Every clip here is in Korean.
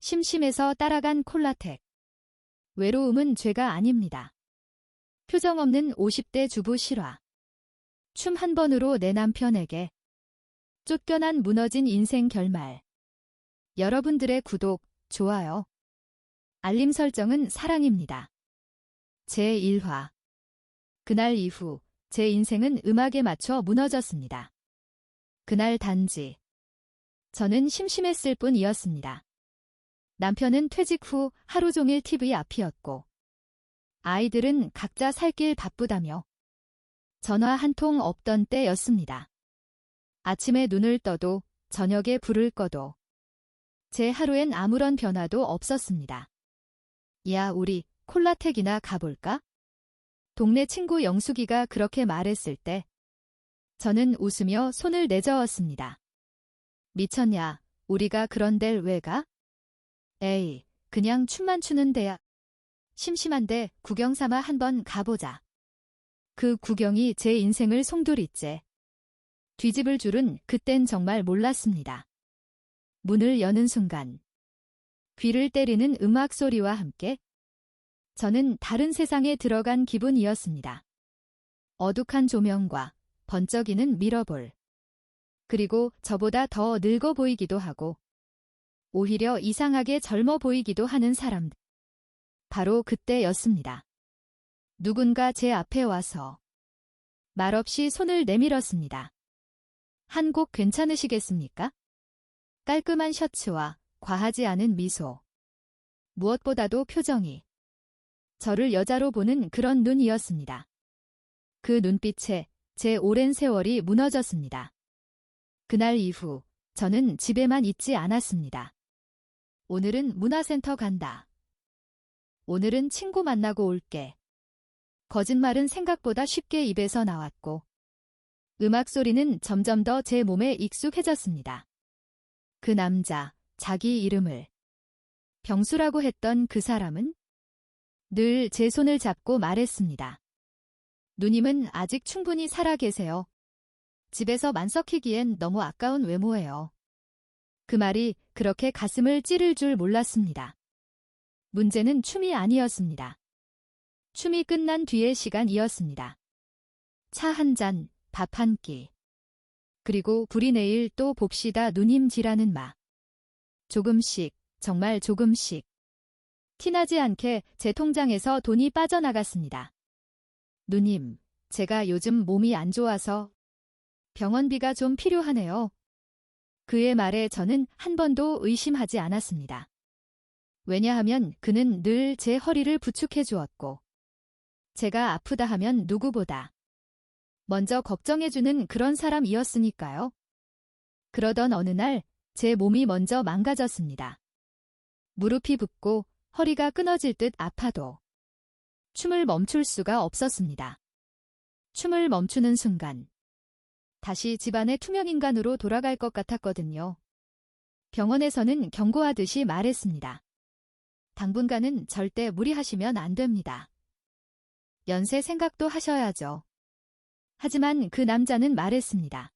심심해서 따라간 콜라텍. 외로움은 죄가 아닙니다. 표정 없는 50대 주부 실화. 춤 한 번으로 내 남편에게. 쫓겨난 무너진 인생 결말. 여러분들의 구독, 좋아요, 알림 설정은 사랑입니다. 제1화. 그날 이후 제 인생은 음악에 맞춰 무너졌습니다. 그날 단지 저는 심심했을 뿐이었습니다. 남편은 퇴직 후 하루 종일 TV 앞이었고 아이들은 각자 살 길 바쁘다며 전화 한 통 없던 때였습니다. 아침에 눈을 떠도 저녁에 불을 꺼도 제 하루엔 아무런 변화도 없었습니다. 야, 우리 콜라텍이나 가볼까? 동네 친구 영숙이가 그렇게 말했을 때 저는 웃으며 손을 내저었습니다. 미쳤냐, 우리가 그런 데를 왜 가? 에이, 그냥 춤만 추는 데야. 심심한데 구경 삼아 한번 가보자. 그 구경이 제 인생을 송두리째 뒤집을 줄은 그땐 정말 몰랐습니다. 문을 여는 순간 귀를 때리는 음악 소리와 함께 저는 다른 세상에 들어간 기분이었습니다. 어둑한 조명과 번쩍이는 미러볼. 그리고 저보다 더 늙어 보이기도 하고 오히려 이상하게 젊어 보이기도 하는 사람들. 바로 그때였습니다. 누군가 제 앞에 와서 말없이 손을 내밀었습니다. 한 곡 괜찮으시겠습니까? 깔끔한 셔츠와 과하지 않은 미소. 무엇보다도 표정이 저를 여자로 보는 그런 눈이었습니다. 그 눈빛에 제 오랜 세월이 무너졌습니다. 그날 이후 저는 집에만 있지 않았습니다. 오늘은 문화센터 간다. 오늘은 친구 만나고 올게. 거짓말은 생각보다 쉽게 입에서 나왔고 음악 소리는 점점 더 제 몸에 익숙해졌습니다. 그 남자, 자기 이름을 병수라고 했던 그 사람은 늘 제 손을 잡고 말했습니다. 누님은 아직 충분히 살아 계세요. 집에서 만석히기엔 너무 아까운 외모예요. 그 말이 그렇게 가슴을 찌를 줄 몰랐습니다. 문제는 춤이 아니었습니다. 춤이 끝난 뒤의 시간이었습니다. 차 한 잔, 밥 한 끼. 그리고 우리 내일 또 봅시다 누님지라는 말. 조금씩, 정말 조금씩. 티나지 않게 제 통장에서 돈이 빠져나갔습니다. 누님, 제가 요즘 몸이 안 좋아서 병원비가 좀 필요하네요. 그의 말에 저는 한 번도 의심하지 않았습니다. 왜냐하면 그는 늘 제 허리를 부축해 주었고 제가 아프다 하면 누구보다 먼저 걱정해주는 그런 사람이었으니까요. 그러던 어느 날 제 몸이 먼저 망가졌습니다. 무릎이 붓고 허리가 끊어질 듯 아파도 춤을 멈출 수가 없었습니다. 춤을 멈추는 순간 다시 집안의 투명인간으로 돌아갈 것 같았거든요. 병원에서는 경고하듯이 말했습니다. 당분간은 절대 무리하시면 안 됩니다. 연세 생각도 하셔야죠. 하지만 그 남자는 말했습니다.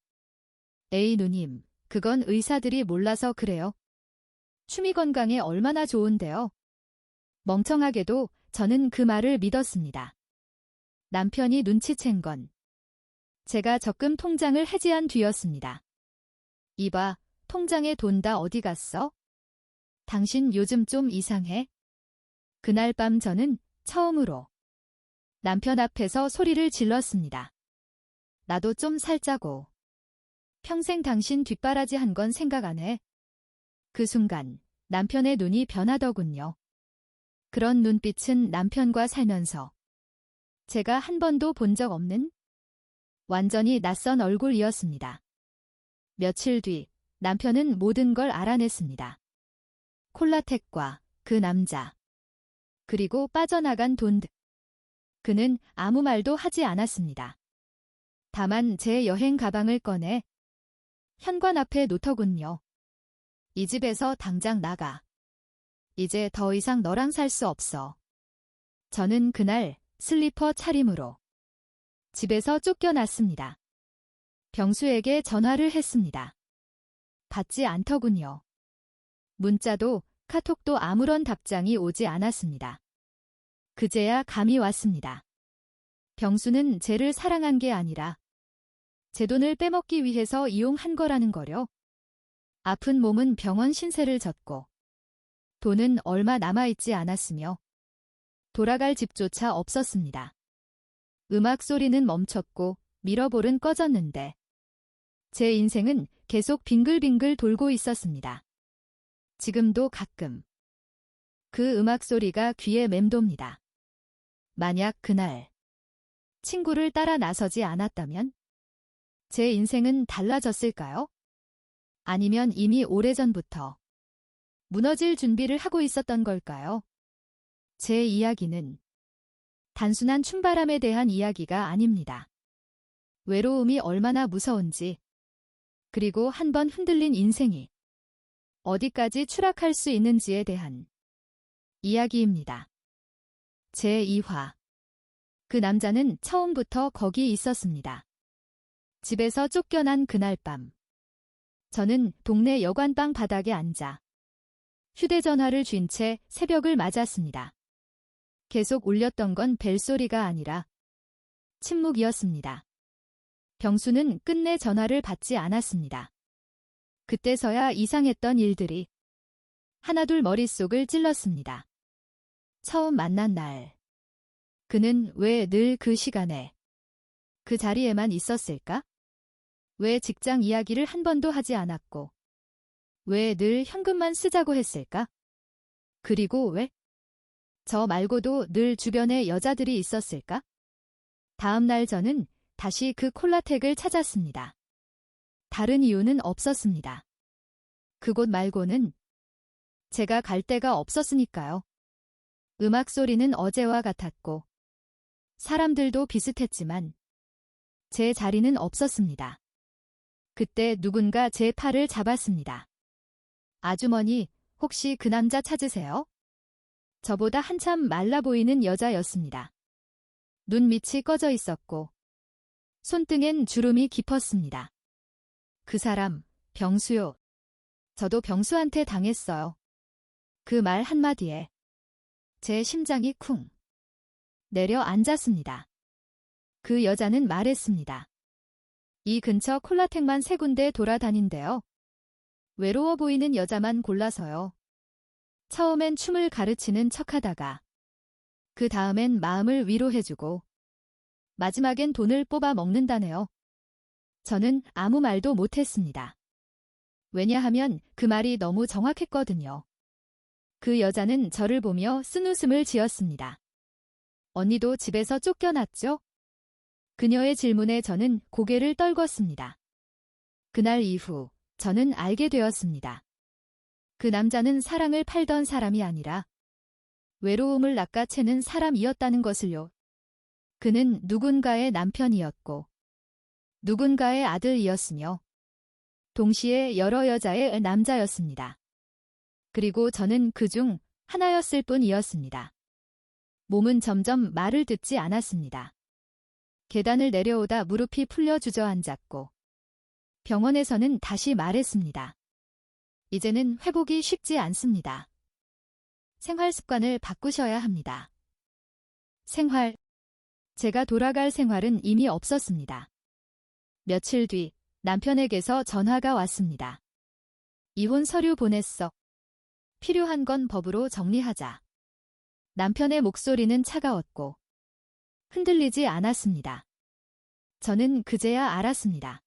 에이 누님, 그건 의사들이 몰라서 그래요. 춤이 건강에 얼마나 좋은데요. 멍청하게도 저는 그 말을 믿었습니다. 남편이 눈치챈 건 제가 적금 통장을 해지한 뒤였습니다. 이봐, 통장에 돈 다 어디 갔어? 당신 요즘 좀 이상해? 그날 밤 저는 처음으로 남편 앞에서 소리를 질렀습니다. 나도 좀 살자고. 평생 당신 뒷바라지 한 건 생각 안 해? 그 순간 남편의 눈이 변하더군요. 그런 눈빛은 남편과 살면서 제가 한 번도 본 적 없는 완전히 낯선 얼굴이었습니다. 며칠 뒤 남편은 모든 걸 알아냈습니다. 콜라텍과 그 남자, 그리고 빠져나간 돈 등. 그는 아무 말도 하지 않았습니다. 다만 제 여행 가방을 꺼내 현관 앞에 놓더군요. 이 집에서 당장 나가. 이제 더 이상 너랑 살 수 없어. 저는 그날 슬리퍼 차림으로 집에서 쫓겨났습니다. 병수에게 전화를 했습니다. 받지 않더군요. 문자도 카톡도 아무런 답장이 오지 않았습니다. 그제야 감이 왔습니다. 병수는 쟤를 사랑한 게 아니라 제 돈을 빼먹기 위해서 이용한 거라는 거려. 아픈 몸은 병원 신세를 졌고 돈은 얼마 남아있지 않았으며 돌아갈 집조차 없었습니다. 음악 소리는 멈췄고 미러볼은 꺼졌는데 제 인생은 계속 빙글빙글 돌고 있었습니다. 지금도 가끔 그 음악 소리가 귀에 맴돕니다. 만약 그날 친구를 따라 나서지 않았다면 제 인생은 달라졌을까요? 아니면 이미 오래전부터 무너질 준비를 하고 있었던 걸까요? 제 이야기는 단순한 춤바람에 대한 이야기가 아닙니다. 외로움이 얼마나 무서운지, 그리고 한번 흔들린 인생이 어디까지 추락할 수 있는지에 대한 이야기입니다. 제2화. 그 남자는 처음부터 거기 있었습니다. 집에서 쫓겨난 그날 밤. 저는 동네 여관방 바닥에 앉아 휴대전화를 쥔 채 새벽을 맞았습니다. 계속 울렸던 건 벨소리가 아니라 침묵이었습니다. 병수는 끝내 전화를 받지 않았습니다. 그때서야 이상했던 일들이 하나둘 머릿속을 찔렀습니다. 처음 만난 날, 그는 왜 늘 그 시간에 그 자리에만 있었을까? 왜 직장 이야기를 한 번도 하지 않았고, 왜 늘 현금만 쓰자고 했을까? 그리고 왜? 저 말고도 늘 주변에 여자들이 있었을까? 다음 날 저는 다시 그 콜라텍을 찾았습니다. 다른 이유는 없었습니다. 그곳 말고는 제가 갈 데가 없었으니까요. 음악 소리는 어제와 같았고, 사람들도 비슷했지만 제 자리는 없었습니다. 그때 누군가 제 팔을 잡았습니다. 아주머니, 혹시 그 남자 찾으세요? 저보다 한참 말라 보이는 여자였습니다. 눈 밑이 꺼져 있었고 손등엔 주름이 깊었습니다. 그 사람, 병수요. 저도 병수한테 당했어요. 그 말 한마디에 제 심장이 쿵 내려앉았습니다. 그 여자는 말했습니다. 이 근처 콜라텍만 3군데 돌아다닌대요. 외로워 보이는 여자만 골라서요. 처음엔 춤을 가르치는 척하다가 그 다음엔 마음을 위로해주고 마지막엔 돈을 뽑아 먹는다네요. 저는 아무 말도 못했습니다. 왜냐하면 그 말이 너무 정확했거든요. 그 여자는 저를 보며 쓴웃음을 지었습니다. 언니도 집에서 쫓겨났죠? 그녀의 질문에 저는 고개를 떨궜습니다. 그날 이후 저는 알게 되었습니다. 그 남자는 사랑을 팔던 사람이 아니라 외로움을 낚아채는 사람이었다는 것을요. 그는 누군가의 남편이었고 누군가의 아들이었으며 동시에 여러 여자의 남자였습니다. 그리고 저는 그중 하나였을 뿐이었습니다. 몸은 점점 말을 듣지 않았습니다. 계단을 내려오다 무릎이 풀려 주저앉았고 병원에서는 다시 말했습니다. 이제는 회복이 쉽지 않습니다. 생활 습관을 바꾸셔야 합니다. 생활. 제가 돌아갈 생활은 이미 없었습니다. 며칠 뒤 남편에게서 전화가 왔습니다. 이혼 서류 보냈어. 필요한 건 법으로 정리하자. 남편의 목소리는 차가웠고 흔들리지 않았습니다. 저는 그제야 알았습니다.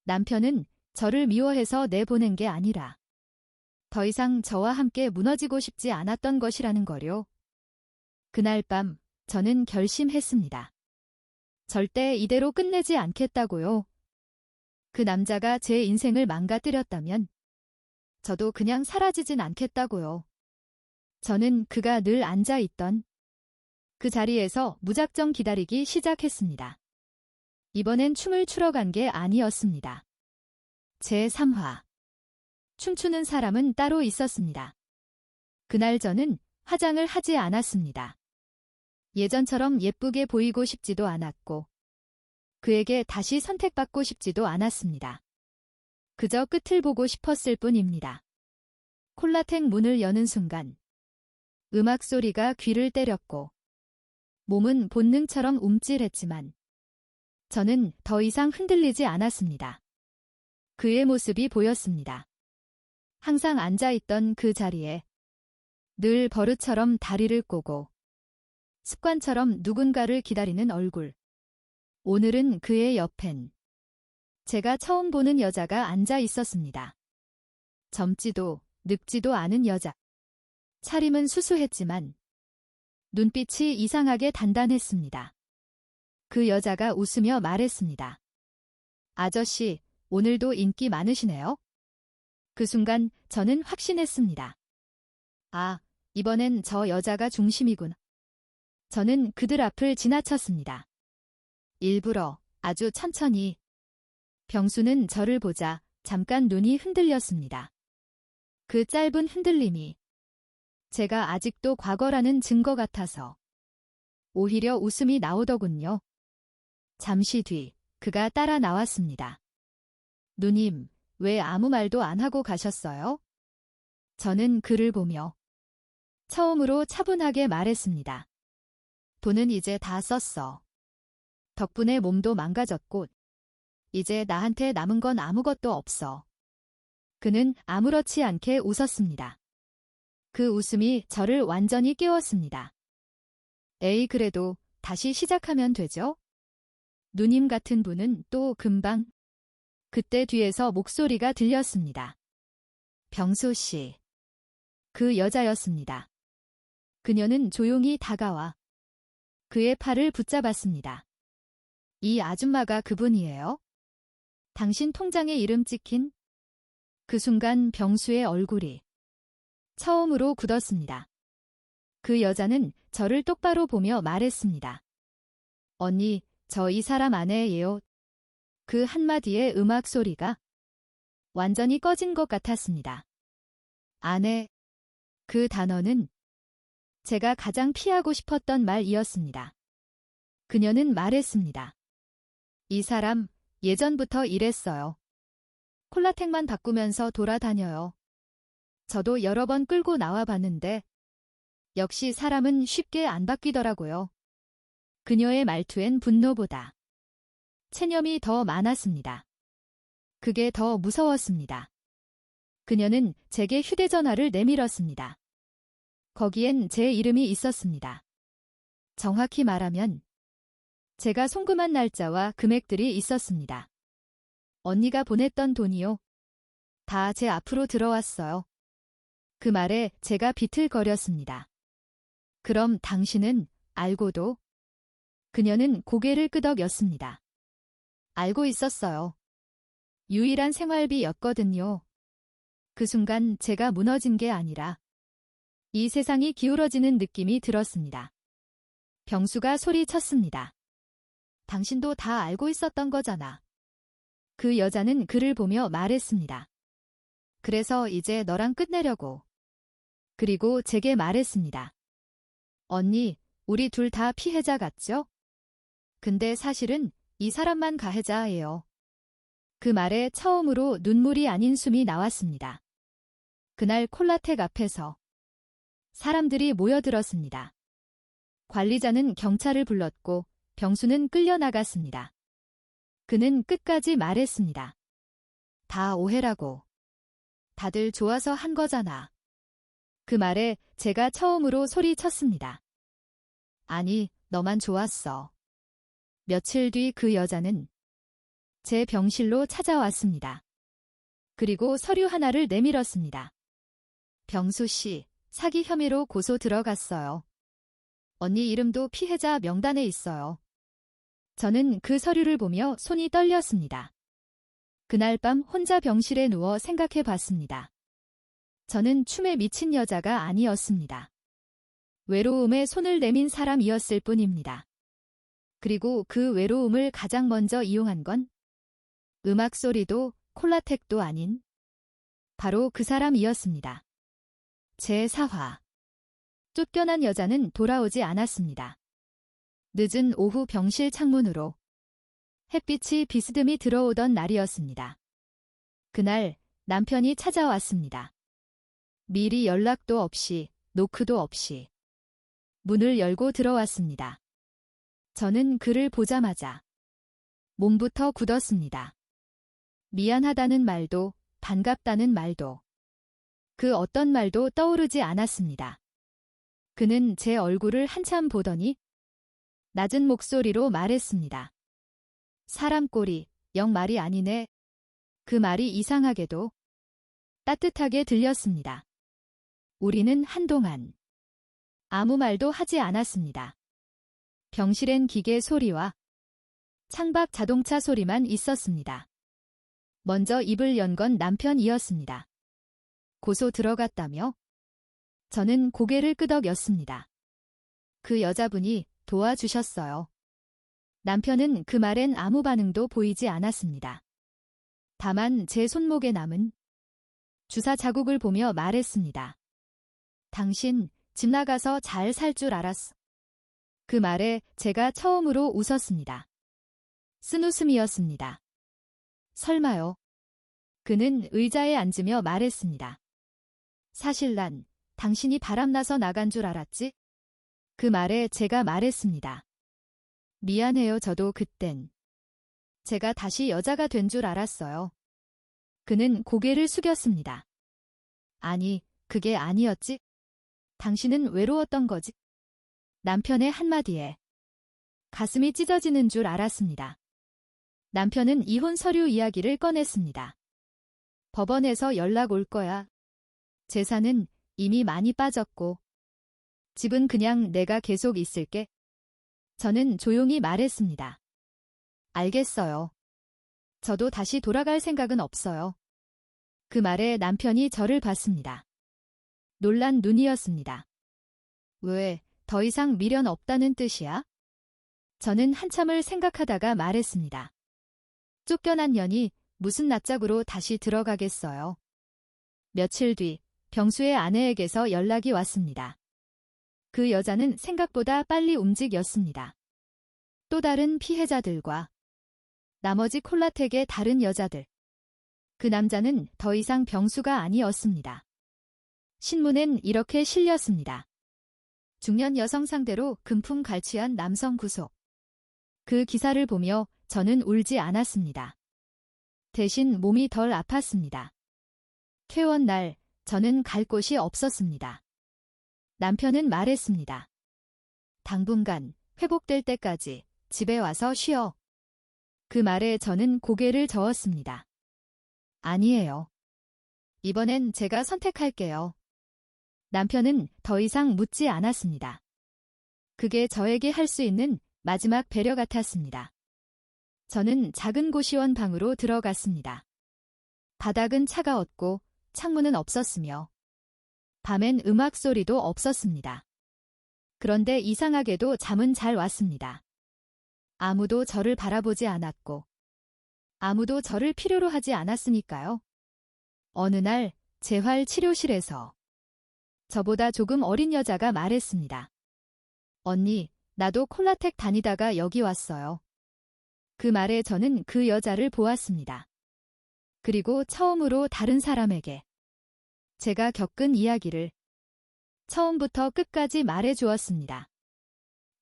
남편은 저를 미워해서 내보낸 게 아니라 더 이상 저와 함께 무너지고 싶지 않았던 것이라는 거요. 그날 밤 저는 결심했습니다. 절대 이대로 끝내지 않겠다고요. 그 남자가 제 인생을 망가뜨렸다면 저도 그냥 사라지진 않겠다고요. 저는 그가 늘 앉아있던 그 자리에서 무작정 기다리기 시작했습니다. 이번엔 춤을 추러 간 게 아니었습니다. 제3화. 춤추는 사람은 따로 있었습니다. 그날 저는 화장을 하지 않았습니다. 예전처럼 예쁘게 보이고 싶지도 않았고 그에게 다시 선택받고 싶지도 않았습니다. 그저 끝을 보고 싶었을 뿐입니다. 콜라텍 문을 여는 순간 음악 소리가 귀를 때렸고 몸은 본능처럼 움찔했지만 저는 더 이상 흔들리지 않았습니다. 그의 모습이 보였습니다. 항상 앉아있던 그 자리에 늘 버릇처럼 다리를 꼬고 습관처럼 누군가를 기다리는 얼굴. 오늘은 그의 옆엔 제가 처음 보는 여자가 앉아 있었습니다. 젊지도 늙지도 않은 여자. 차림은 수수했지만 눈빛이 이상하게 단단했습니다. 그 여자가 웃으며 말했습니다. 아저씨, 오늘도 인기 많으시네요. 그 순간 저는 확신했습니다. 아, 이번엔 저 여자가 중심이군. 저는 그들 앞을 지나쳤습니다. 일부러 아주 천천히. 병수는 저를 보자 잠깐 눈이 흔들렸습니다. 그 짧은 흔들림이 제가 아직도 과거라는 증거 같아서 오히려 웃음이 나오더군요. 잠시 뒤 그가 따라 나왔습니다. 누님, 왜 아무 말도 안 하고 가셨어요? 저는 그를 보며 처음으로 차분하게 말했습니다. 돈은 이제 다 썼어. 덕분에 몸도 망가졌고 이제 나한테 남은 건 아무것도 없어. 그는 아무렇지 않게 웃었습니다. 그 웃음이 저를 완전히 깨웠습니다. 에이, 그래도 다시 시작하면 되죠? 누님 같은 분은 또 금방. 그때 뒤에서 목소리가 들렸습니다. 병수 씨. 그 여자였습니다. 그녀는 조용히 다가와 그의 팔을 붙잡았습니다. 이 아줌마가 그분이에요? 당신 통장에 이름 찍힌? 그 순간 병수의 얼굴이 처음으로 굳었습니다. 그 여자는 저를 똑바로 보며 말했습니다. 언니, 저 이 사람 아내예요. 그 한마디에 음악 소리가 완전히 꺼진 것 같았습니다. 아내. 그 단어는 제가 가장 피하고 싶었던 말이었습니다. 그녀는 말했습니다. 이 사람 예전부터 이랬어요. 콜라텍만 바꾸면서 돌아다녀요. 저도 여러 번 끌고 나와 봤는데 역시 사람은 쉽게 안 바뀌더라고요. 그녀의 말투엔 분노보다 체념이 더 많았습니다. 그게 더 무서웠습니다. 그녀는 제게 휴대전화를 내밀었습니다. 거기엔 제 이름이 있었습니다. 정확히 말하면 제가 송금한 날짜와 금액들이 있었습니다. 언니가 보냈던 돈이요. 다 제 앞으로 들어왔어요. 그 말에 제가 비틀거렸습니다. 그럼 당신은 알고도? 그녀는 고개를 끄덕였습니다. 알고 있었어요. 유일한 생활비였거든요. 그 순간 제가 무너진 게 아니라 이 세상이 기울어지는 느낌이 들었습니다. 병수가 소리쳤습니다. 당신도 다 알고 있었던 거잖아. 그 여자는 그를 보며 말했습니다. 그래서 이제 너랑 끝내려고. 그리고 제게 말했습니다. 언니, 우리 둘 다 피해자 같죠? 근데 사실은 이 사람만 가해자예요. 그 말에 처음으로 눈물이 아닌 숨이 나왔습니다. 그날 콜라텍 앞에서 사람들이 모여들었습니다. 관리자는 경찰을 불렀고 병수는 끌려나갔습니다. 그는 끝까지 말했습니다. 다 오해라고. 다들 좋아서 한 거잖아. 그 말에 제가 처음으로 소리쳤습니다. 아니, 너만 좋았어. 며칠 뒤 그 여자는 제 병실로 찾아왔습니다. 그리고 서류 하나를 내밀었습니다. 병수 씨, 사기 혐의로 고소 들어갔어요. 언니 이름도 피해자 명단에 있어요. 저는 그 서류를 보며 손이 떨렸습니다. 그날 밤 혼자 병실에 누워 생각해 봤습니다. 저는 춤에 미친 여자가 아니었습니다. 외로움에 손을 내민 사람이었을 뿐입니다. 그리고 그 외로움을 가장 먼저 이용한 건 음악 소리도 콜라텍도 아닌 바로 그 사람이었습니다. 제4화. 쫓겨난 여자는 돌아오지 않았습니다. 늦은 오후 병실 창문으로 햇빛이 비스듬히 들어오던 날이었습니다. 그날 남편이 찾아왔습니다. 미리 연락도 없이, 노크도 없이 문을 열고 들어왔습니다. 저는 그를 보자마자 몸부터 굳었습니다. 미안하다는 말도, 반갑다는 말도, 그 어떤 말도 떠오르지 않았습니다. 그는 제 얼굴을 한참 보더니 낮은 목소리로 말했습니다. 사람 꼴이 영 말이 아니네. 그 말이 이상하게도 따뜻하게 들렸습니다. 우리는 한동안 아무 말도 하지 않았습니다. 병실엔 기계 소리와 창밖 자동차 소리만 있었습니다. 먼저 입을 연 건 남편이었습니다. 고소 들어갔다며? 저는 고개를 끄덕였습니다. 그 여자분이 도와주셨어요. 남편은 그 말엔 아무 반응도 보이지 않았습니다. 다만 제 손목에 남은 주사 자국을 보며 말했습니다. 당신 집 나가서 잘 살 줄 알았어. 그 말에 제가 처음으로 웃었습니다. 쓴웃음이었습니다. 설마요. 그는 의자에 앉으며 말했습니다. 사실 난 당신이 바람나서 나간 줄 알았지? 그 말에 제가 말했습니다. 미안해요. 저도 그땐 제가 다시 여자가 된 줄 알았어요. 그는 고개를 숙였습니다. 아니, 그게 아니었지? 당신은 외로웠던 거지? 남편의 한마디에 가슴이 찢어지는 줄 알았습니다. 남편은 이혼 서류 이야기를 꺼냈습니다. 법원에서 연락 올 거야. 재산은 이미 많이 빠졌고 집은 그냥 내가 계속 있을게. 저는 조용히 말했습니다. 알겠어요. 저도 다시 돌아갈 생각은 없어요. 그 말에 남편이 저를 봤습니다. 놀란 눈이었습니다. 왜, 더 이상 미련 없다는 뜻이야? 저는 한참을 생각하다가 말했습니다. 쫓겨난 년이 무슨 낯짝으로 다시 들어가겠어요. 며칠 뒤 병수의 아내에게서 연락이 왔습니다. 그 여자는 생각보다 빨리 움직였습니다. 또 다른 피해자들과 나머지 콜라텍의 다른 여자들. 그 남자는 더 이상 병수가 아니었습니다. 신문엔 이렇게 실렸습니다. 중년 여성 상대로 금품 갈취한 남성 구속. 그 기사를 보며 저는 울지 않았습니다. 대신 몸이 덜 아팠습니다. 퇴원 날 저는 갈 곳이 없었습니다. 남편은 말했습니다. 당분간 회복될 때까지 집에 와서 쉬어. 그 말에 저는 고개를 저었습니다. 아니에요. 이번엔 제가 선택할게요. 남편은 더 이상 묻지 않았습니다. 그게 저에게 할 수 있는 마지막 배려 같았습니다. 저는 작은 고시원 방으로 들어갔습니다. 바닥은 차가웠고 창문은 없었으며 밤엔 음악 소리도 없었습니다. 그런데 이상하게도 잠은 잘 왔습니다. 아무도 저를 바라보지 않았고 아무도 저를 필요로 하지 않았으니까요. 어느 날 재활치료실에서 저보다 조금 어린 여자가 말했습니다. 언니, 나도 콜라텍 다니다가 여기 왔어요. 그 말에 저는 그 여자를 보았습니다. 그리고 처음으로 다른 사람에게 제가 겪은 이야기를 처음부터 끝까지 말해 주었습니다.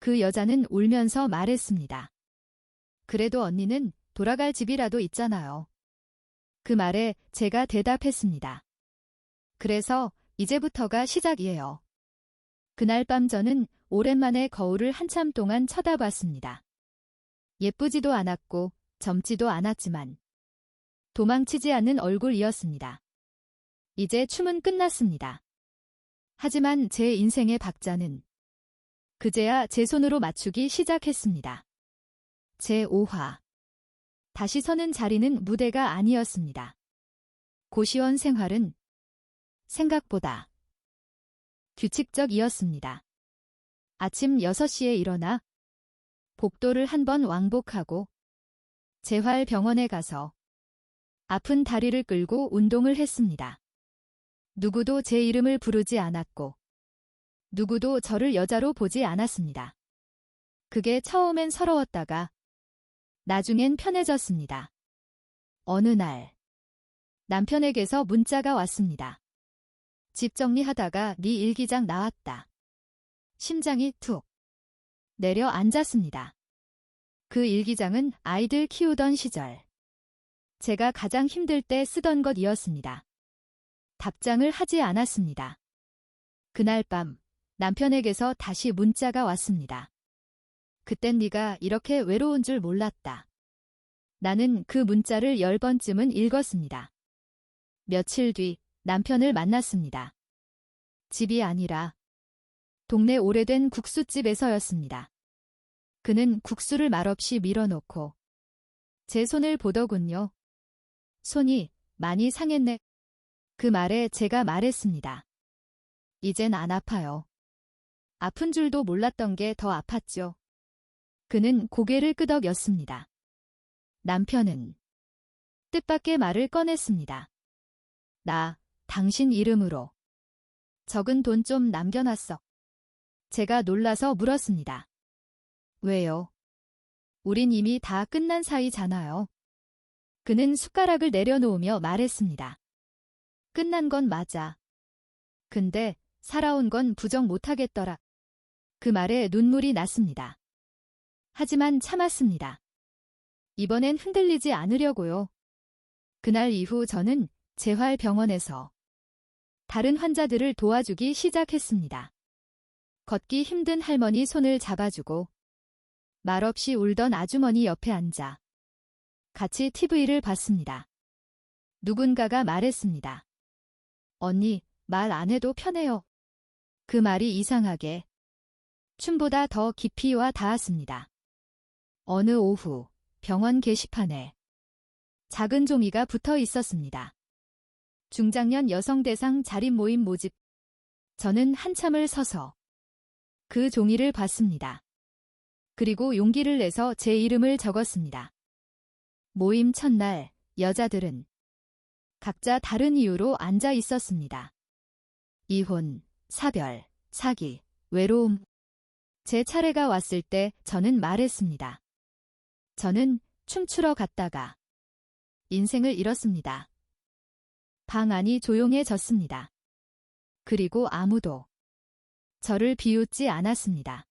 그 여자는 울면서 말했습니다. 그래도 언니는 돌아갈 집이라도 있잖아요. 그 말에 제가 대답했습니다. 그래서 이제부터가 시작이에요. 그날 밤 저는 오랜만에 거울을 한참 동안 쳐다봤습니다. 예쁘지도 않았고 젊지도 않았지만 도망치지 않는 얼굴이었습니다. 이제 춤은 끝났습니다. 하지만 제 인생의 박자는 그제야 제 손으로 맞추기 시작했습니다. 제5화. 다시 서는 자리는 무대가 아니었습니다. 고시원 생활은 생각보다 규칙적이었습니다. 아침 6시에 일어나 복도를 한번 왕복하고 재활병원에 가서 아픈 다리를 끌고 운동을 했습니다. 누구도 제 이름을 부르지 않았고 누구도 저를 여자로 보지 않았습니다. 그게 처음엔 서러웠다가 나중엔 편해졌습니다. 어느 날 남편에게서 문자가 왔습니다. 집 정리하다가 네 일기장 나왔다. 심장이 툭 내려 앉았습니다. 그 일기장은 아이들 키우던 시절 제가 가장 힘들 때 쓰던 것이었습니다. 답장을 하지 않았습니다. 그날 밤 남편에게서 다시 문자가 왔습니다. 그땐 네가 이렇게 외로운 줄 몰랐다. 나는 그 문자를 10번쯤은 읽었습니다. 며칠 뒤 남편을 만났습니다. 집이 아니라 동네 오래된 국수집에서였습니다. 그는 국수를 말없이 밀어놓고 제 손을 보더군요. 손이 많이 상했네. 그 말에 제가 말했습니다. 이젠 안 아파요. 아픈 줄도 몰랐던 게 더 아팠죠. 그는 고개를 끄덕였습니다. 남편은 뜻밖의 말을 꺼냈습니다. 나 당신 이름으로 적은 돈 좀 남겨놨어. 제가 놀라서 물었습니다. 왜요? 우린 이미 다 끝난 사이잖아요. 그는 숟가락을 내려놓으며 말했습니다. 끝난 건 맞아. 근데 살아온 건 부정 못하겠더라. 그 말에 눈물이 났습니다. 하지만 참았습니다. 이번엔 흔들리지 않으려고요. 그날 이후 저는 재활병원에서 다른 환자들을 도와주기 시작했습니다. 걷기 힘든 할머니 손을 잡아주고 말없이 울던 아주머니 옆에 앉아 같이 TV를 봤습니다. 누군가가 말했습니다. 언니, 말 안 해도 편해요. 그 말이 이상하게 춤보다 더 깊이 와 닿았습니다. 어느 오후 병원 게시판에 작은 종이가 붙어 있었습니다. 중장년 여성대상 자립 모임 모집. 저는 한참을 서서 그 종이를 봤습니다. 그리고 용기를 내서 제 이름을 적었습니다. 모임 첫날 여자들은 각자 다른 이유로 앉아 있었습니다. 이혼, 사별, 사기, 외로움. 제 차례가 왔을 때 저는 말했습니다. 저는 춤추러 갔다가 인생을 잃었습니다. 방 안이 조용해졌습니다. 그리고 아무도 저를 비웃지 않았습니다.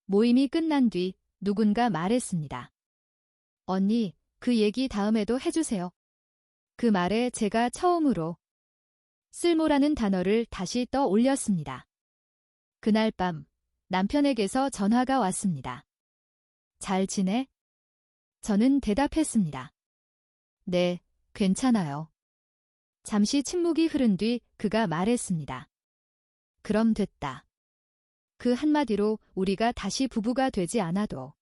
모임이 끝난 뒤 누군가 말했습니다. 언니, 그 얘기 다음에도 해주세요. 그 말에 제가 처음으로 쓸모라는 단어를 다시 떠올렸습니다. 그날 밤 남편에게서 전화가 왔습니다. 잘 지내? 저는 대답했습니다. 네, 괜찮아요. 잠시 침묵이 흐른 뒤 그가 말했습니다. 그럼 됐다. 그 한마디로 우리가 다시 부부가 되지 않아도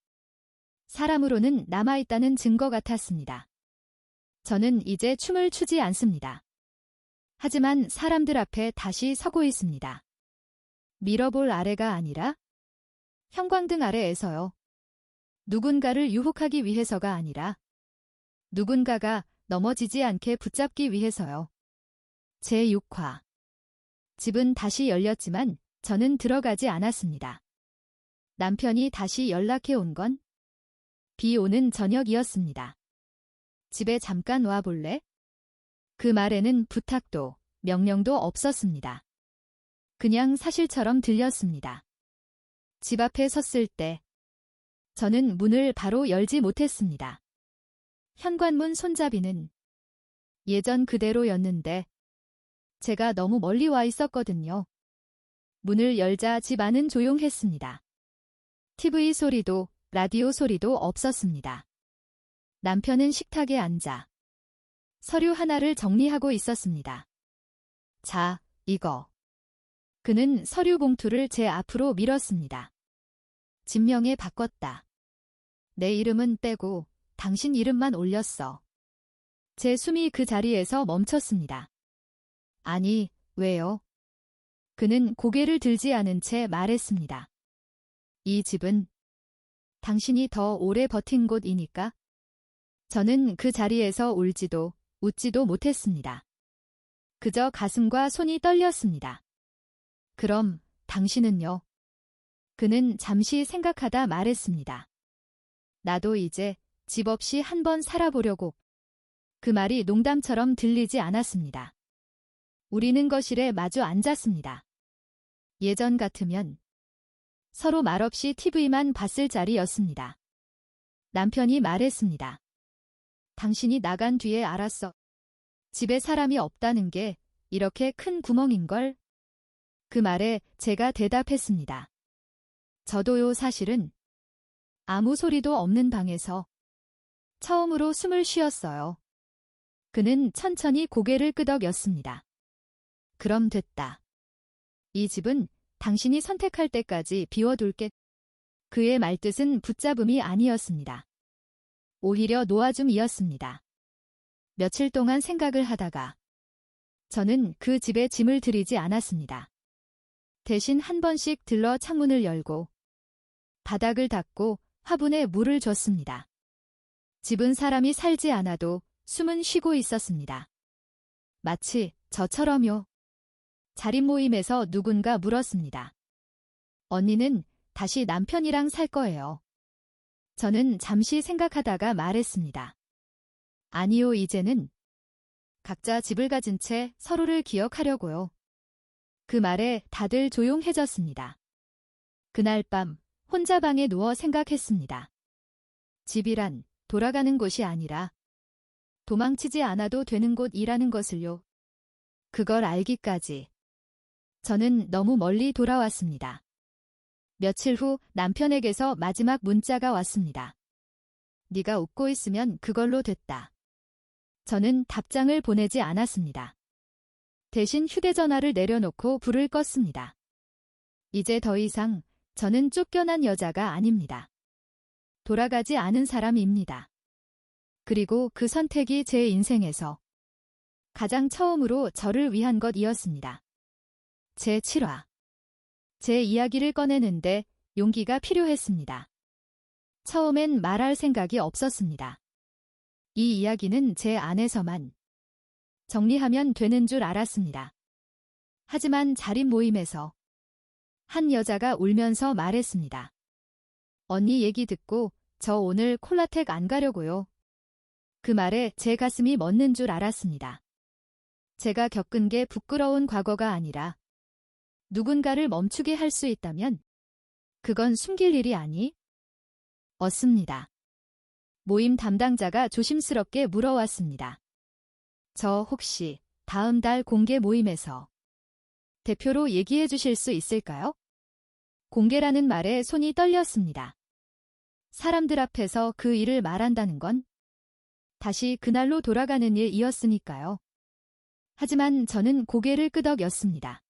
사람으로는 남아있다는 증거 같았습니다. 저는 이제 춤을 추지 않습니다. 하지만 사람들 앞에 다시 서고 있습니다. 밀어볼 아래가 아니라 형광등 아래에서요. 누군가를 유혹하기 위해서가 아니라 누군가가 넘어지지 않게 붙잡기 위해서요. 제6화. 집은 다시 열렸지만 저는 들어가지 않았습니다. 남편이 다시 연락해 온 건 비 오는 저녁이었습니다. 집에 잠깐 와볼래? 그 말에는 부탁도 명령도 없었습니다. 그냥 사실처럼 들렸습니다. 집 앞에 섰을 때 저는 문을 바로 열지 못했습니다. 현관문 손잡이는 예전 그대로였는데 제가 너무 멀리 와 있었거든요. 문을 열자 집 안은 조용했습니다. TV 소리도 라디오 소리도 없었습니다. 남편은 식탁에 앉아 서류 하나를 정리하고 있었습니다. 자, 이거. 그는 서류 봉투를 제 앞으로 밀었습니다. 진명에 바꿨다. 내 이름은 빼고 당신 이름만 올렸어. 제 숨이 그 자리에서 멈췄습니다. 아니, 왜요? 그는 고개를 들지 않은 채 말했습니다. 이 집은 당신이 더 오래 버틴 곳이니까. 저는 그 자리에서 울지도 웃지도 못했습니다. 그저 가슴과 손이 떨렸습니다. 그럼 당신은요? 그는 잠시 생각하다 말했습니다. 나도 이제 집 없이 한번 살아보려고. 그 말이 농담처럼 들리지 않았습니다. 우리는 거실에 마주 앉았습니다. 예전 같으면 서로 말없이 TV만 봤을 자리였습니다. 남편이 말했습니다. 당신이 나간 뒤에 알았어. 집에 사람이 없다는 게 이렇게 큰 구멍인걸? 그 말에 제가 대답했습니다. 저도요. 사실은 아무 소리도 없는 방에서 처음으로 숨을 쉬었어요. 그는 천천히 고개를 끄덕였습니다. 그럼 됐다. 이 집은 당신이 선택할 때까지 비워둘게. 그의 말뜻은 붙잡음이 아니었습니다. 오히려 놓아줌이었습니다. 며칠 동안 생각을 하다가 저는 그 집에 짐을 들이지 않았습니다. 대신 한 번씩 들러 창문을 열고 바닥을 닦고 화분에 물을 줬습니다. 집은 사람이 살지 않아도 숨은 쉬고 있었습니다. 마치 저처럼요. 자립 모임에서 누군가 물었습니다. 언니는 다시 남편이랑 살 거예요. 저는 잠시 생각하다가 말했습니다. 아니요, 이제는 각자 집을 가진 채 서로를 기억하려고요. 그 말에 다들 조용해졌습니다. 그날 밤 혼자 방에 누워 생각했습니다. 집이란 돌아가는 곳이 아니라 도망치지 않아도 되는 곳이라는 것을요. 그걸 알기까지 저는 너무 멀리 돌아왔습니다. 며칠 후 남편에게서 마지막 문자가 왔습니다. 네가 웃고 있으면 그걸로 됐다. 저는 답장을 보내지 않았습니다. 대신 휴대전화를 내려놓고 불을 껐습니다. 이제 더 이상 저는 쫓겨난 여자가 아닙니다. 돌아가지 않은 사람입니다. 그리고 그 선택이 제 인생에서 가장 처음으로 저를 위한 것이었습니다. 제 7화. 제 이야기를 꺼내는데 용기가 필요했습니다. 처음엔 말할 생각이 없었습니다. 이 이야기는 제 안에서만 정리하면 되는 줄 알았습니다. 하지만 자립 모임에서 한 여자가 울면서 말했습니다. 언니 얘기 듣고 저 오늘 콜라텍 안 가려고요. 그 말에 제 가슴이 멎는 줄 알았습니다. 제가 겪은 게 부끄러운 과거가 아니라 누군가를 멈추게 할 수 있다면 그건 숨길 일이 아니었습니다. 모임 담당자가 조심스럽게 물어왔습니다. 저 혹시 다음 달 공개 모임에서 대표로 얘기해 주실 수 있을까요? 공개라는 말에 손이 떨렸습니다. 사람들 앞에서 그 일을 말한다는 건 다시 그날로 돌아가는 일이었으니까요. 하지만 저는 고개를 끄덕였습니다.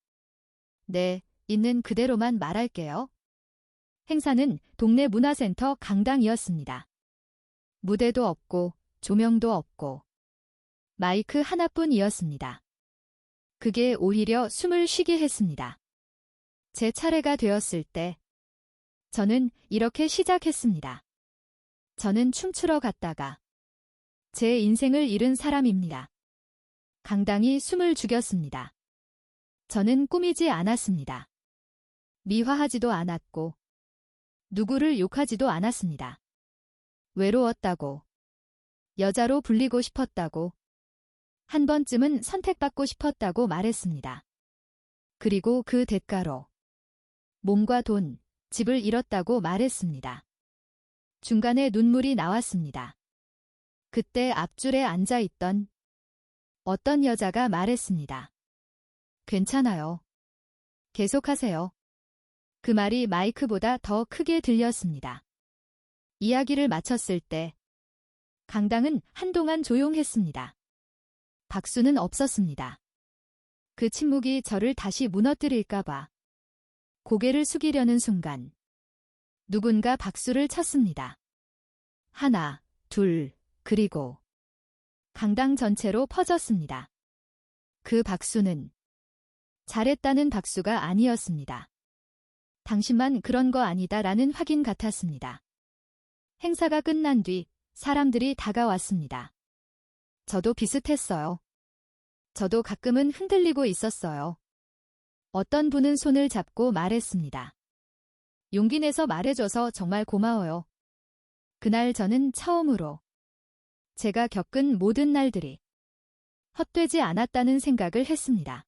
네, 있는 그대로만 말할게요. 행사는 동네 문화센터 강당이었습니다. 무대도 없고 조명도 없고 마이크 하나뿐이었습니다. 그게 오히려 숨을 쉬게 했습니다. 제 차례가 되었을 때 저는 이렇게 시작했습니다. 저는 춤추러 갔다가 제 인생을 잃은 사람입니다. 강당이 숨을 죽였습니다. 저는 꾸미지 않았습니다. 미화하지도 않았고 누구를 욕하지도 않았습니다. 외로웠다고, 여자로 불리고 싶었다고, 한 번쯤은 선택받고 싶었다고 말했습니다. 그리고 그 대가로 몸과 돈, 집을 잃었다고 말했습니다. 중간에 눈물이 나왔습니다. 그때 앞줄에 앉아있던 어떤 여자가 말했습니다. 괜찮아요. 계속하세요. 그 말이 마이크보다 더 크게 들렸습니다. 이야기를 마쳤을 때 강당은 한동안 조용했습니다. 박수는 없었습니다. 그 침묵이 저를 다시 무너뜨릴까봐 고개를 숙이려는 순간 누군가 박수를 쳤습니다. 하나, 둘, 그리고 강당 전체로 퍼졌습니다. 그 박수는 잘했다는 박수가 아니었습니다. 당신만 그런 거 아니다라는 확인 같았습니다. 행사가 끝난 뒤 사람들이 다가왔습니다. 저도 비슷했어요. 저도 가끔은 흔들리고 있었어요. 어떤 분은 손을 잡고 말했습니다. 용기 내서 말해줘서 정말 고마워요. 그날 저는 처음으로 제가 겪은 모든 날들이 헛되지 않았다는 생각을 했습니다.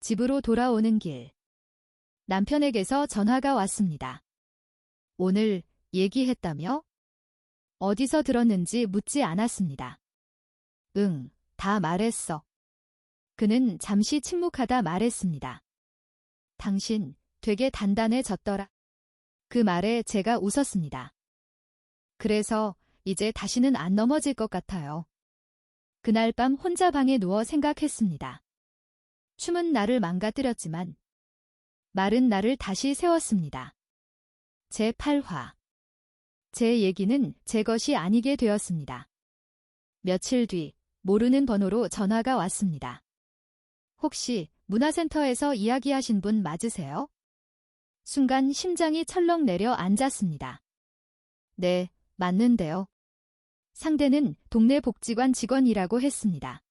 집으로 돌아오는 길. 남편에게서 전화가 왔습니다. 오늘 얘기했다며? 어디서 들었는지 묻지 않았습니다. 응, 다 말했어. 그는 잠시 침묵하다 말했습니다. 당신 되게 단단해졌더라. 그 말에 제가 웃었습니다. 그래서 이제 다시는 안 넘어질 것 같아요. 그날 밤 혼자 방에 누워 생각했습니다. 춤은 나를 망가뜨렸지만 말은 나를 다시 세웠습니다. 제8화. 제 얘기는 제 것이 아니게 되었습니다. 며칠 뒤 모르는 번호로 전화가 왔습니다. 혹시 문화센터에서 이야기하신 분 맞으세요? 순간 심장이 철렁 내려 앉았습니다. 네, 맞는데요. 상대는 동네 복지관 직원이라고 했습니다.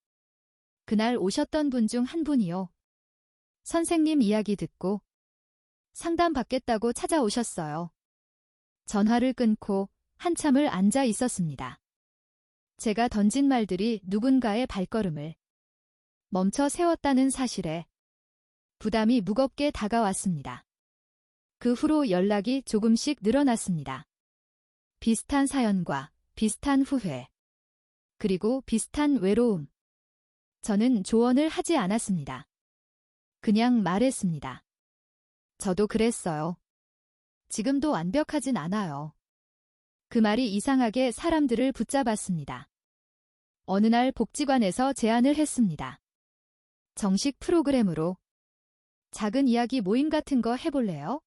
그날 오셨던 분 중 한 분이요. 선생님 이야기 듣고 상담 받겠다고 찾아오셨어요. 전화를 끊고 한참을 앉아 있었습니다. 제가 던진 말들이 누군가의 발걸음을 멈춰 세웠다는 사실에 부담이 무겁게 다가왔습니다. 그 후로 연락이 조금씩 늘어났습니다. 비슷한 사연과 비슷한 후회, 그리고 비슷한 외로움. 저는 조언을 하지 않았습니다. 그냥 말했습니다. 저도 그랬어요. 지금도 완벽하진 않아요. 그 말이 이상하게 사람들을 붙잡았습니다. 어느 날 복지관에서 제안을 했습니다. 정식 프로그램으로 작은 이야기 모임 같은 거 해볼래요?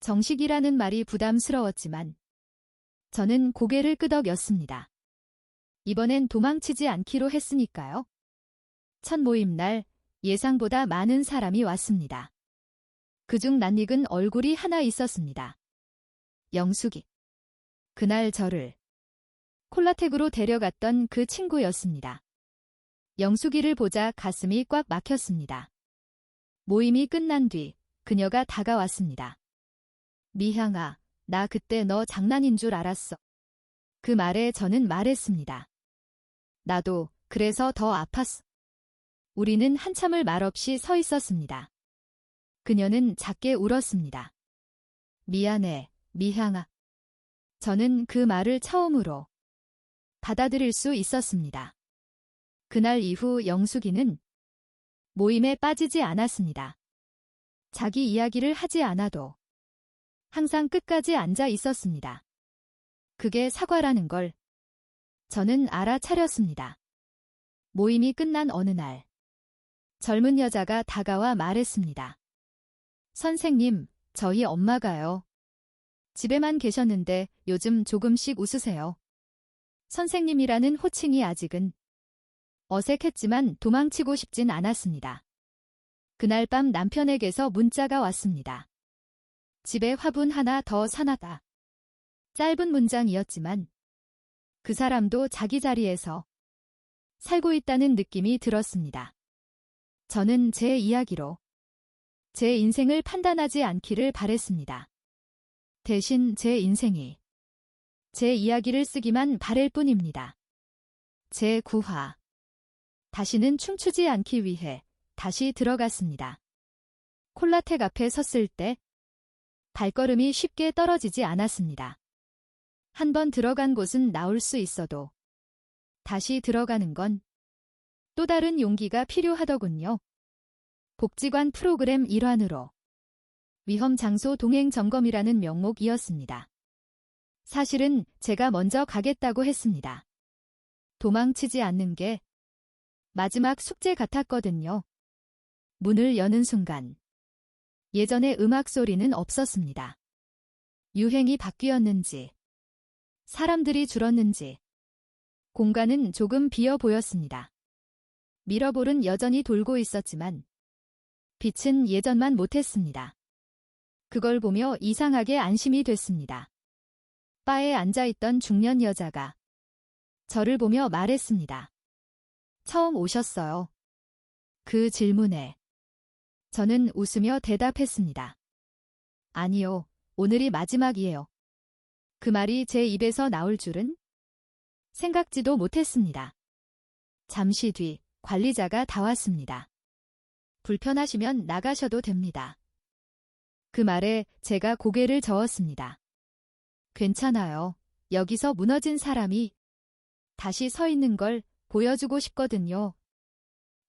정식이라는 말이 부담스러웠지만 저는 고개를 끄덕였습니다. 이번엔 도망치지 않기로 했으니까요. 첫 모임 날 예상보다 많은 사람이 왔습니다. 그중 낯익은 얼굴이 하나 있었습니다. 영숙이. 그날 저를 콜라텍으로 데려갔던 그 친구였습니다. 영숙이를 보자 가슴이 꽉 막혔습니다. 모임이 끝난 뒤 그녀가 다가왔습니다. 미향아, 나 그때 너 장난인 줄 알았어. 그 말에 저는 말했습니다. 나도 그래서 더 아팠어. 우리는 한참을 말없이 서 있었습니다. 그녀는 작게 울었습니다. 미안해, 미향아. 저는 그 말을 처음으로 받아들일 수 있었습니다. 그날 이후 영숙이는 모임에 빠지지 않았습니다. 자기 이야기를 하지 않아도 항상 끝까지 앉아 있었습니다. 그게 사과라는 걸 저는 알아차렸습니다. 모임이 끝난 어느 날 젊은 여자가 다가와 말했습니다. 선생님, 저희 엄마가요. 집에만 계셨는데 요즘 조금씩 웃으세요. 선생님이라는 호칭이 아직은 어색했지만 도망치고 싶진 않았습니다. 그날 밤 남편에게서 문자가 왔습니다. 집에 화분 하나 더 사놔다. 짧은 문장이었지만 그 사람도 자기 자리에서 살고 있다는 느낌이 들었습니다. 저는 제 이야기로 제 인생을 판단하지 않기를 바랬습니다. 대신 제 인생이 제 이야기를 쓰기만 바랄 뿐입니다. 제9화. 다시는 춤추지 않기 위해 다시 들어갔습니다. 콜라텍 앞에 섰을 때 발걸음이 쉽게 떨어지지 않았습니다. 한 번 들어간 곳은 나올 수 있어도 다시 들어가는 건 또 다른 용기가 필요하더군요. 복지관 프로그램 일환으로 위험 장소 동행 점검이라는 명목이었습니다. 사실은 제가 먼저 가겠다고 했습니다. 도망치지 않는 게 마지막 숙제 같았거든요. 문을 여는 순간 예전의 음악 소리는 없었습니다. 유행이 바뀌었는지 사람들이 줄었는지 공간은 조금 비어 보였습니다. 미러볼은 여전히 돌고 있었지만 빛은 예전만 못했습니다. 그걸 보며 이상하게 안심이 됐습니다. 바에 앉아있던 중년 여자가 저를 보며 말했습니다. 처음 오셨어요. 그 질문에 저는 웃으며 대답했습니다. 아니요, 오늘이 마지막이에요. 그 말이 제 입에서 나올 줄은 생각지도 못했습니다. 잠시 뒤 관리자가 다 왔습니다. 불편하시면 나가셔도 됩니다. 그 말에 제가 고개를 저었습니다. 괜찮아요. 여기서 무너진 사람이 다시 서 있는 걸 보여주고 싶거든요.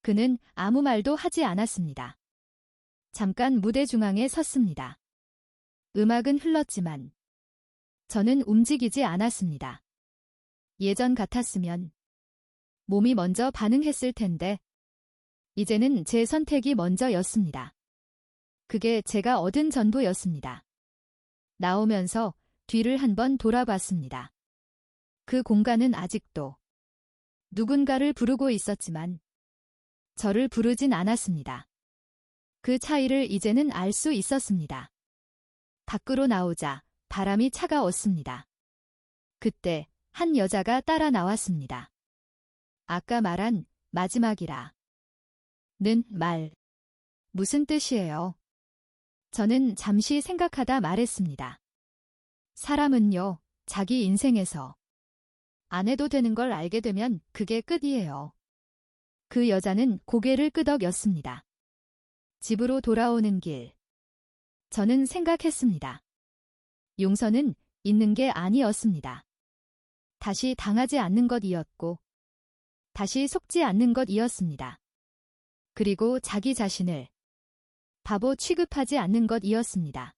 그는 아무 말도 하지 않았습니다. 잠깐 무대 중앙에 섰습니다. 음악은 흘렀지만 저는 움직이지 않았습니다. 예전 같았으면 몸이 먼저 반응했을 텐데 이제는 제 선택이 먼저였습니다. 그게 제가 얻은 전부였습니다. 나오면서 뒤를 한번 돌아봤습니다. 그 공간은 아직도 누군가를 부르고 있었지만 저를 부르진 않았습니다. 그 차이를 이제는 알 수 있었습니다. 밖으로 나오자 바람이 차가웠습니다. 그때 한 여자가 따라 나왔습니다. 아까 말한 마지막이라. 는 말. 무슨 뜻이에요? 저는 잠시 생각하다 말했습니다. 사람은요, 자기 인생에서 안 해도 되는 걸 알게 되면 그게 끝이에요. 그 여자는 고개를 끄덕였습니다. 집으로 돌아오는 길. 저는 생각했습니다. 용서는 있는 게 아니었습니다. 다시 당하지 않는 것이었고, 다시 속지 않는 것이었습니다. 그리고 자기 자신을 바보 취급하지 않는 것이었습니다.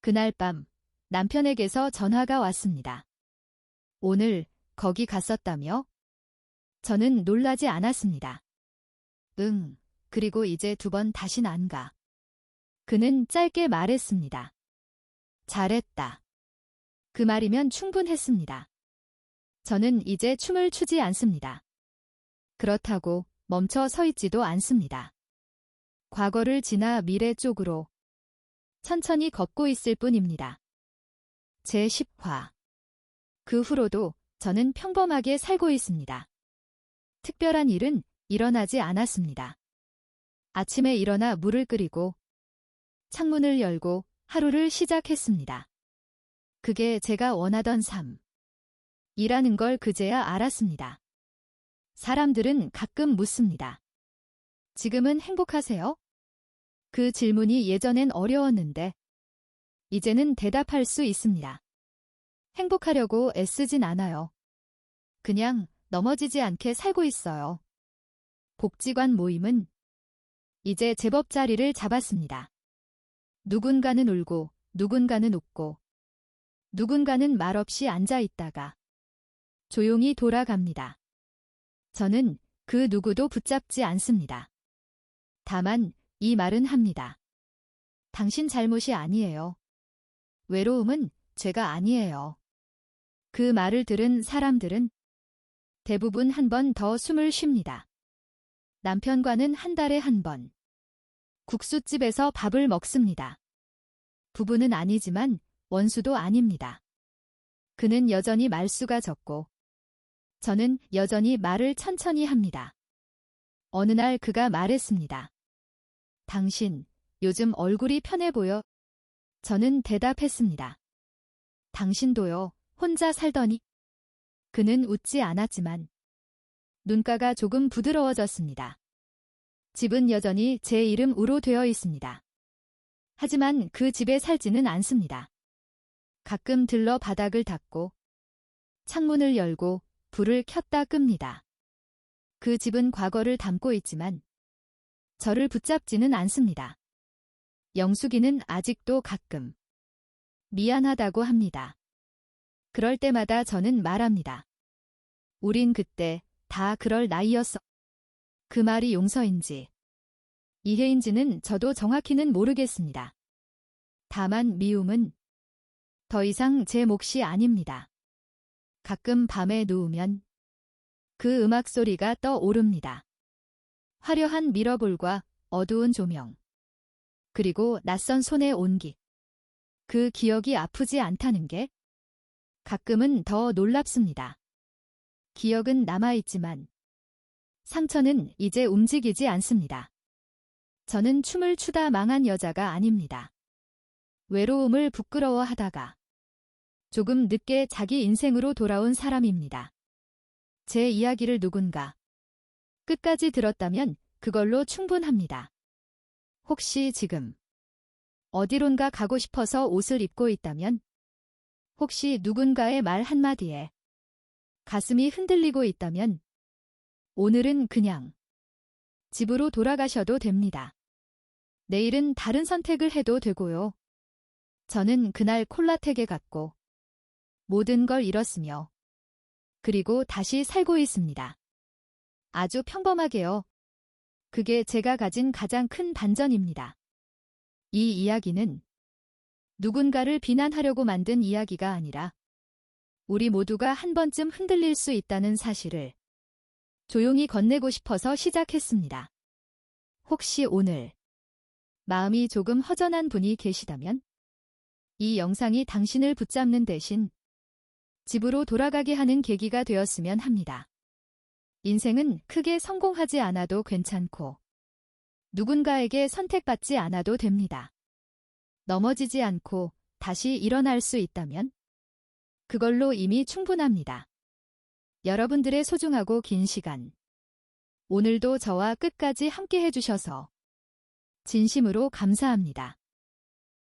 그날 밤 남편에게서 전화가 왔습니다. 오늘 거기 갔었다며? 저는 놀라지 않았습니다. 응, 그리고 이제 2번 다신 안 가. 그는 짧게 말했습니다. 잘했다. 그 말이면 충분했습니다. 저는 이제 춤을 추지 않습니다. 그렇다고 멈춰 서 있지도 않습니다. 과거를 지나 미래 쪽으로 천천히 걷고 있을 뿐입니다. 제10화. 그 후로도 저는 평범하게 살고 있습니다. 특별한 일은 일어나지 않았습니다. 아침에 일어나 물을 끓이고 창문을 열고 하루를 시작했습니다. 그게 제가 원하던 삶. 이라는 걸 그제야 알았습니다. 사람들은 가끔 묻습니다. 지금은 행복하세요? 그 질문이 예전엔 어려웠는데 이제는 대답할 수 있습니다. 행복하려고 애쓰진 않아요. 그냥 넘어지지 않게 살고 있어요. 복지관 모임은 이제 제법 자리를 잡았습니다. 누군가는 울고 누군가는 웃고 누군가는 말없이 앉아 있다가 조용히 돌아갑니다. 저는 그 누구도 붙잡지 않습니다. 다만 이 말은 합니다. 당신 잘못이 아니에요. 외로움은 죄가 아니에요. 그 말을 들은 사람들은 대부분 한 번 더 숨을 쉽니다. 남편과는 한 달에 한 번 국수집에서 밥을 먹습니다. 부부는 아니지만 원수도 아닙니다. 그는 여전히 말수가 적고 저는 여전히 말을 천천히 합니다. 어느 날 그가 말했습니다. 당신, 요즘 얼굴이 편해 보여. 저는 대답했습니다. 당신도요, 혼자 살더니. 그는 웃지 않았지만 눈가가 조금 부드러워졌습니다. 집은 여전히 제 이름으로 되어 있습니다. 하지만 그 집에 살지는 않습니다. 가끔 들러 바닥을 닦고 창문을 열고 불을 켰다 끕니다. 그 집은 과거를 담고 있지만 저를 붙잡지는 않습니다. 영숙이는 아직도 가끔 미안하다고 합니다. 그럴 때마다 저는 말합니다. 우린 그때 다 그럴 나이였어. 그 말이 용서인지 이해인지는 저도 정확히는 모르겠습니다. 다만 미움은 더 이상 제 몫이 아닙니다. 가끔 밤에 누우면 그 음악 소리가 떠오릅니다. 화려한 미러볼과 어두운 조명. 그리고 낯선 손의 온기. 그 기억이 아프지 않다는 게 가끔은 더 놀랍습니다. 기억은 남아있지만 상처는 이제 움직이지 않습니다. 저는 춤을 추다 망한 여자가 아닙니다. 외로움을 부끄러워하다가 조금 늦게 자기 인생으로 돌아온 사람입니다. 제 이야기를 누군가 끝까지 들었다면 그걸로 충분합니다. 혹시 지금 어디론가 가고 싶어서 옷을 입고 있다면? 혹시 누군가의 말 한마디에 가슴이 흔들리고 있다면? 오늘은 그냥 집으로 돌아가셔도 됩니다. 내일은 다른 선택을 해도 되고요. 저는 그날 콜라텍에 갔고 모든 걸 잃었으며 그리고 다시 살고 있습니다. 아주 평범하게요. 그게 제가 가진 가장 큰 반전입니다. 이 이야기는 누군가를 비난하려고 만든 이야기가 아니라 우리 모두가 한 번쯤 흔들릴 수 있다는 사실을 조용히 건네고 싶어서 시작했습니다. 혹시 오늘 마음이 조금 허전한 분이 계시다면 이 영상이 당신을 붙잡는 대신 집으로 돌아가게 하는 계기가 되었으면 합니다. 인생은 크게 성공하지 않아도 괜찮고 누군가에게 선택받지 않아도 됩니다. 넘어지지 않고 다시 일어날 수 있다면 그걸로 이미 충분합니다. 여러분들의 소중하고 긴 시간, 오늘도 저와 끝까지 함께 해주셔서 진심으로 감사합니다.